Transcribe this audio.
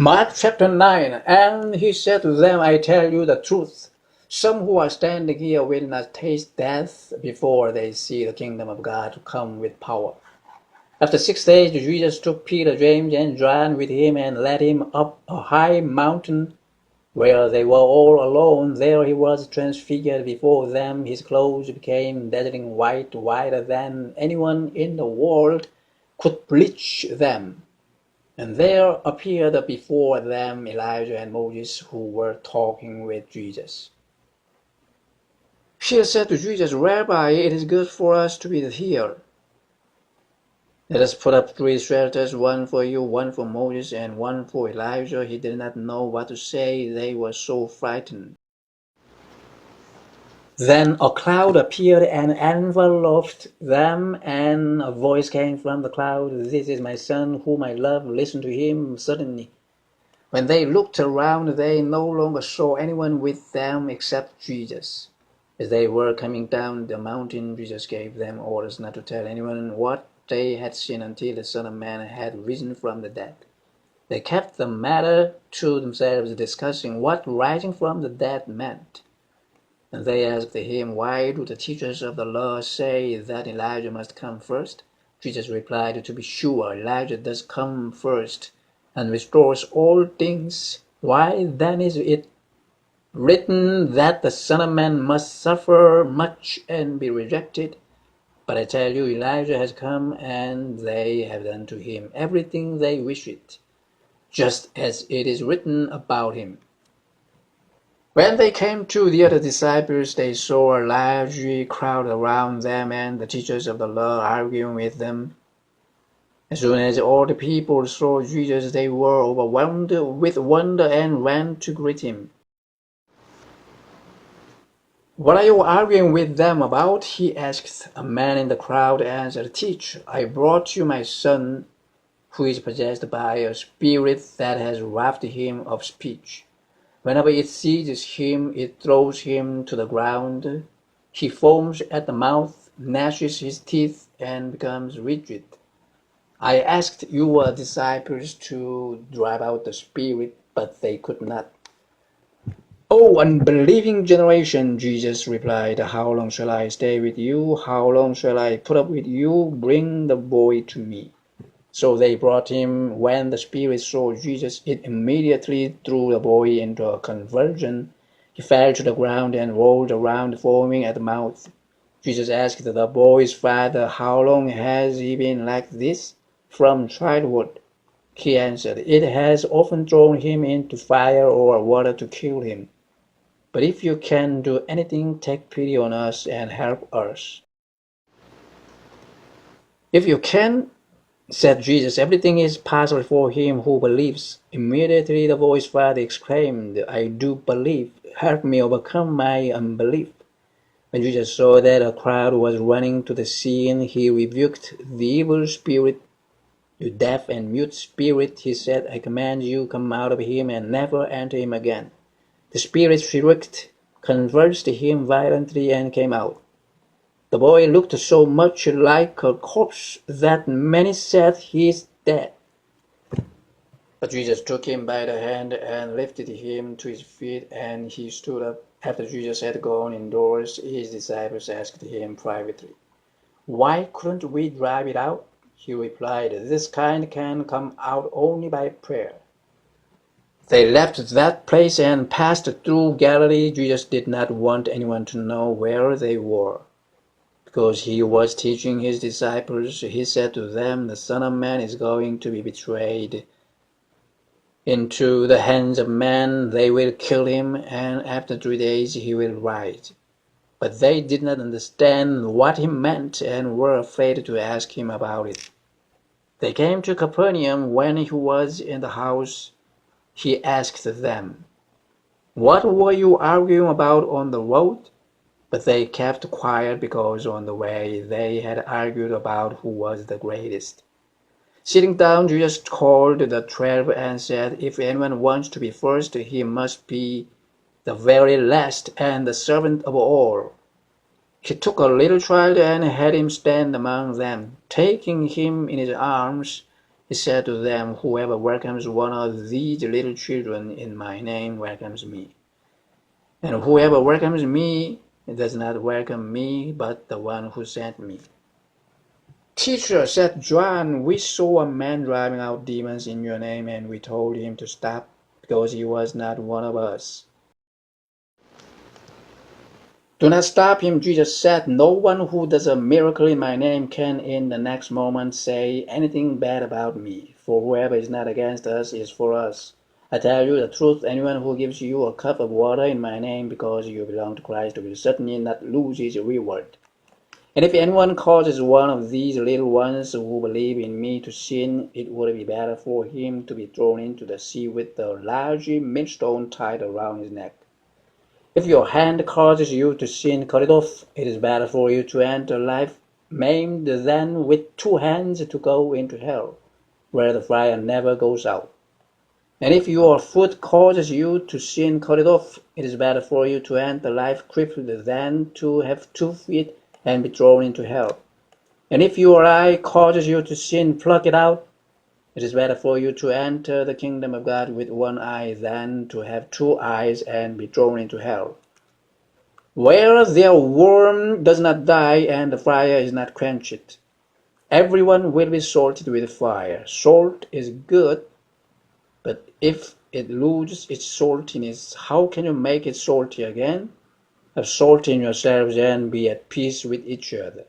Mark chapter 9, and he said to them, I tell you the truth. Some who are standing here will not taste death before they see the kingdom of God come with power. After 6 days, Jesus took Peter, James, and John with him and led him up a high mountain where they were all alone. There he was transfigured before them. His clothes became dazzling white, whiter than anyone in the world could bleach them. And there appeared before them Elijah and Moses, who were talking with Jesus. Peter said to Jesus, Rabbi, it is good for us to be here. Let us put up 3 shelters, one for you, one for Moses, and one for Elijah. He did not know what to say. They were so frightened. Then a cloud appeared and enveloped them, and a voice came from the cloud, This is my son, whom I love. Listen to him. Suddenly, when they looked around, they no longer saw anyone with them except Jesus. As they were coming down the mountain, Jesus gave them orders not to tell anyone what they had seen until the Son of Man had risen from the dead. They kept the matter to themselves, discussing what rising from the dead meant. And they asked him, Why do the teachers of the law say that Elijah must come first? Jesus replied, To be sure, Elijah does come first and restores all things. Why then is it written that the Son of Man must suffer much and be rejected? But I tell you, Elijah has come, and they have done to him everything they wished, just as it is written about him. When they came to the other disciples, they saw a large crowd around them and the teachers of the law arguing with them. As soon as all the people saw Jesus, they were overwhelmed with wonder and ran to greet him. What are you arguing with them about? He asked. A man in the crowd answered, Teacher, I brought you my son, who is possessed by a spirit that has robbed him of speech. Whenever it seizes him, it throws him to the ground. He foams at the mouth, gnashes his teeth, and becomes rigid. I asked your disciples to drive out the spirit, but they could not. Oh, unbelieving generation, Jesus replied, How long shall I stay with you? How long shall I put up with you? Bring the boy to me. So they brought him. When the spirit saw Jesus, it immediately threw the boy into a convulsion. He fell to the ground and rolled around, foaming at the mouth. Jesus asked the boy's father, How long has he been like this? From childhood. He answered, It has often thrown him into fire or water to kill him. But if you can do anything, take pity on us and help us. If you can, said Jesus, everything is possible for him who believes. Immediately the boy's father exclaimed, I do believe. Help me overcome my unbelief. When Jesus saw that a crowd was running to the scene, he rebuked the evil spirit. You deaf and mute spirit, he said, I command you, come out of him and never enter him again. The spirit shrieked, convulsed him violently, and came out. The boy looked so much like a corpse that many said he is dead. But Jesus took him by the hand and lifted him to his feet, and he stood up. After Jesus had gone indoors, his disciples asked him privately, Why couldn't we drive it out? He replied, This kind can come out only by prayer. They left that place and passed through Galilee. Jesus did not want anyone to know where they were, because he was teaching his disciples. He said to them, The Son of Man is going to be betrayed into the hands of men. They will kill him, and after 3 days he will rise. But they did not understand what he meant and were afraid to ask him about it. They came to Capernaum. When he was in the house, he asked them, What were you arguing about on the road? But they kept quiet because on the way they had argued about who was the greatest. Sitting down, Jesus called the 12 and said, If anyone wants to be first, he must be the very last and the servant of all. He took a little child and had him stand among them. Taking him in his arms, He said to them, "Whoever welcomes one of these little children in my name welcomes me. And whoever welcomes me does not welcome me, but the one who sent me." "Teacher," said John, "we saw a man driving out demons in your name, and we told him to stop because he was not one of us." "Do not stop him," Jesus said. "No one who does a miracle in my name can in the next moment say anything bad about me. For whoever is not against us is for us. I tell you the truth, anyone who gives you a cup of water in my name because you belong to Christ will certainly not lose his reward. And if anyone causes one of these little ones who believe in me to sin, it would be better for him to be thrown into the sea with a large millstone tied around his neck. If your hand causes you to sin, cut it off. It is better for you to enter life maimed than with 2 hands to go into hell, where the fire never goes out. And if your foot causes you to sin, cut it off. It is better for you to enter life crippled than to have 2 feet and be thrown into hell. And if your eye causes you to sin, pluck it out. It is better for you to enter the kingdom of God with 1 eye than to have 2 eyes and be thrown into hell, where their worm does not die and the fire is not quenched. Everyone will be salted with fire. Salt is good, but if it loses its saltiness, how can you make it salty again? Have salt in yourselves and be at peace with each other.